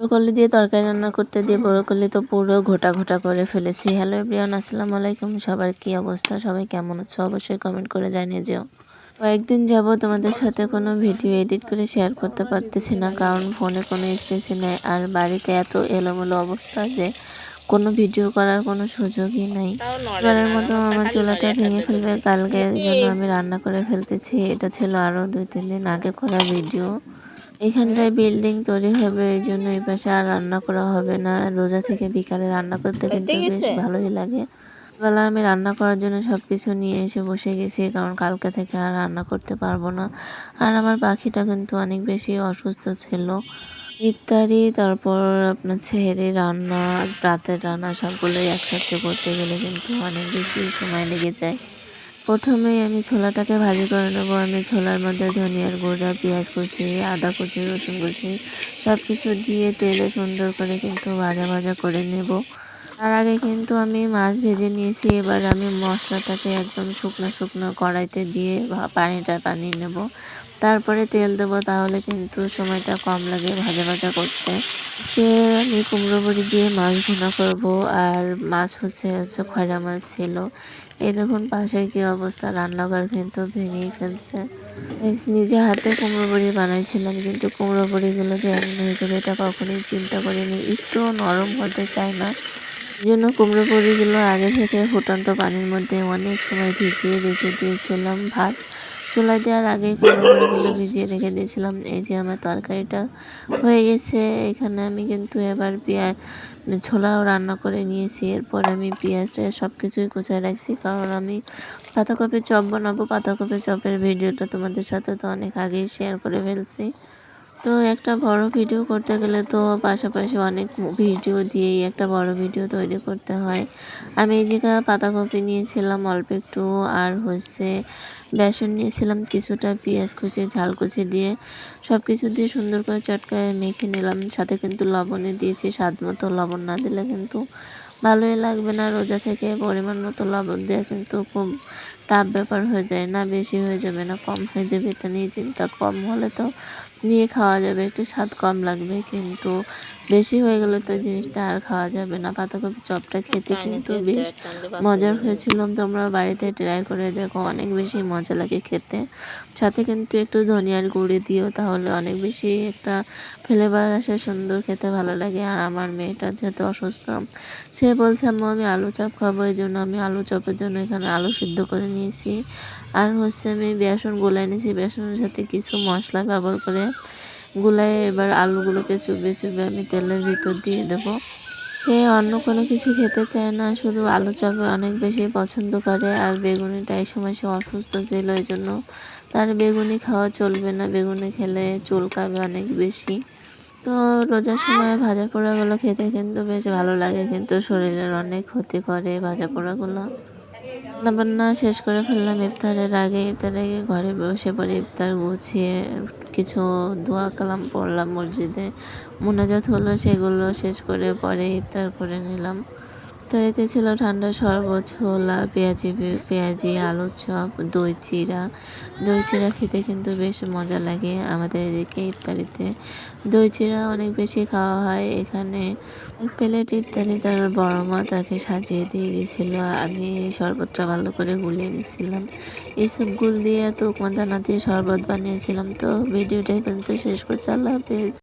Broccoli দিয়ে তরকারি রান্না করতে দিয়ে ব্রোকলি তো পুরো ঘোটা ঘোটা করে ফেলেছি। হ্যালো এভরিওয়ান, আসসালামু আলাইকুম। সবার কি অবস্থা? সবাই কেমন আছো? অবশ্যই কমেন্ট করে জানিয়ে যেও। কয়েকদিন যাব তোমাদের সাথে কোনো ভিডিও এডিট করে শেয়ার করতে পারতেছি না, কারণ ফোনে কোনো স্পেসই নেই আর বাড়িতে এত এলোমেলো অবস্থা যে কোনো ভিডিও করার কোনো সুযোগই নাই। এবারের মতো আমার চুলাটা ভেঙে ফেলবে কালকের জন্য আমি রান্না করে ফেলতেছি। এটা ছিল আরও 2-3 দিন আগে করা ভিডিও। এখানটায় বিল্ডিং তৈরি হবে, এই জন্য এই পাশে আর রান্না করা হবে না। রোজা থেকে বিকালে রান্না করতে কিন্তু বেশ ভালোই লাগে। বেলা আমি রান্না করার জন্য সবকিছু নিয়ে এসে বসে গেছি, কারণ কালকে থেকে আর রান্না করতে পারবো না। আর আমার পাখিটা কিন্তু অনেক বেশি অসুস্থ ছিল। ইফতারি, তারপর আপনার সেহরি রান্না, রাতের রান্না সবগুলোই একসাথে করতে গেলে কিন্তু অনেক বেশি সময় লেগে যায়। প্রথমেই আমি ছোলাটাকে ভাজি করে নেব। আমি ছোলার মধ্যে ধনিয়ার গুঁড়া, পেঁয়াজ কুচি, আদা কুচি, রসুন কুচি সব কিছু দিয়ে তেলে সুন্দর করে কিন্তু ভাজা ভাজা করে নেব। তার আগে কিন্তু আমি মাছ ভেজে নিয়েছি। এবার আমি মশলাটাকে একদম শুকনো শুকনো কড়াইতে দিয়ে পানিটা বানিয়ে নেব। তারপরে তেল দেবো, তাহলে কিন্তু সময়টা কম লাগে ভাজা ভাজা করতে। আজকে আমি কুমড়ো বড়ি দিয়ে মাছ ভুনা করব। আর মাছ হচ্ছে খয়রা মাছ ছিল। এই দেখুন পাশের কি অবস্থা, রান্নাঘর কিন্তু ভেঙেই ফেলছে। নিজে হাতে কুমড়ো বড়ি বানাইছিলাম, কিন্তু কুমড়ো বড়িগুলো যে এমন হয়ে যাবে এটা কখনোই চিন্তা করিনি। একটুও নরম হতে চায় না। এই জন্য কুমড়ো বড়িগুলো আগে থেকে ফুটন্ত পানির মধ্যে অনেক সময় ভিজিয়ে রেখে দিয়েছিলাম। ভাত চুলায় দেওয়ার আগেই কুমড়ো বড়িগুলো ভিজিয়ে রেখে দিয়েছিলাম। এই যে আমার তরকারিটা হয়ে গেছে। এখানে আমি কিন্তু এবার ছোলাও রান্না করে নিয়েছি। এরপর আমি পেঁয়াজটা সব কিছুই কুচায় রাখছি, কারণ আমি পাতাকপির চপ বানাবো। পাতাকপির চপের ভিডিওটা তোমাদের সাথে তো অনেক আগেই শেয়ার করে ফেলছি। তো একটা বড় ভিডিও করতে গেলে তো পাশাপাশি অনেক ভিডিও দিয়েই একটা বড় ভিডিও তৈরি করতে হয়। আমি এই জায়গায় পাতাকপি নিয়েছিলাম অল্প একটু, আর বেসন নিয়েছিলাম কিছুটা, পেঁয়াজ কুচি, ঝাল কুচি দিয়ে সব কিছু দিয়ে সুন্দর করে চটকায় মেখে নিলাম। সাথে কিন্তু লবণে দিয়েছি স্বাদ মতো। লবণ না দিলে কিন্তু ভালোই লাগবে না। রোজা থেকে পরিমাণ মতো লবণ দেওয়া কিন্তু খুব টাফ ব্যাপার হয়ে যায়। না বেশি হয়ে যাবে না কম হয়ে যাবে এটা নিয়ে চিন্তা। কম হলে তো নিয়ে খাওয়া যাবে, একটু স্বাদ কম লাগবে, কিন্তু বেশি হয়ে গেলে তো জিনিসটা আর খাওয়া যাবে না। পাতাকপি চপটা খেতে কিন্তু বেশ মজার হয়েছিল। তোমরা বাড়িতে ট্রাই করে দেখো, অনেক বেশি মজা লাগে খেতে। সাথে কিন্তু একটু ধনিয়ার গুঁড়ি দিও, তাহলে অনেক বেশি একটা ফ্লেভার আসে, সুন্দর খেতে ভালো লাগে। আর আমার মেয়েটা যেহেতু অসুস্থ, সে বলছে আম্মু আমি আলু চপ খাবো, এই জন্য আমি আলু চপের জন্য এখানে আলু সিদ্ধ করে নিয়েছি। আর আমি বেসন গুলাই নিয়েছি। বেসনের সাথে কিছু মশলা ব্যবহার করে গুলায় এবার আলুগুলোকে চুবিয়ে চুবিয়ে আমি তেলের ভিতর দিয়ে দেবো। সে অন্য কোনো কিছু খেতে চায় না, শুধু আলু চপে অনেক বেশি পছন্দ করে। আর বেগুনিটা এই সময় সে অসুস্থ ছিল, এই জন্য তার বেগুনি খাওয়া চলবে না। বেগুনি খেলে চুলকাবে অনেক বেশি। তো রোজার সময় ভাজা পোড়াগুলো খেতে কিন্তু বেশ ভালো লাগে, কিন্তু শরীরের অনেক ক্ষতি করে ভাজা পোড়াগুলো। রান্নাবান্না শেষ করে ফেললাম ইফতারের আগে। ঘরে বসে পড়ে ইফতার গুছিয়ে কিছু দোয়া কালাম পড়লাম মসজিদে। মোনাজাত হলো, সেগুলো শেষ করে পরে ইফতার করে নিলাম। ইফতারিতে ছিল ঠান্ডা শরবত, ছোলা, পেঁয়াজি, আলুর চপ, দই চিড়া। দই চিড়া খেতে কিন্তু বেশ মজা লাগে। আমাদের এদিকে ইফতারিতে দই চিড়া অনেক বেশি খাওয়া হয়। এখানে এক প্লেট ইফতারি তার বড় মা তাকে সাজিয়ে দিয়ে গেছিলো। আমি শরবতটা ভালো করে গুলিয়ে নিয়েছিলাম। এইসব গুল দিয়ে তো দানা দিয়ে শরবত বানিয়েছিলাম। তো ভিডিওটা এই পর্যন্ত শেষ করছি। আল্লাহ হাফেজ।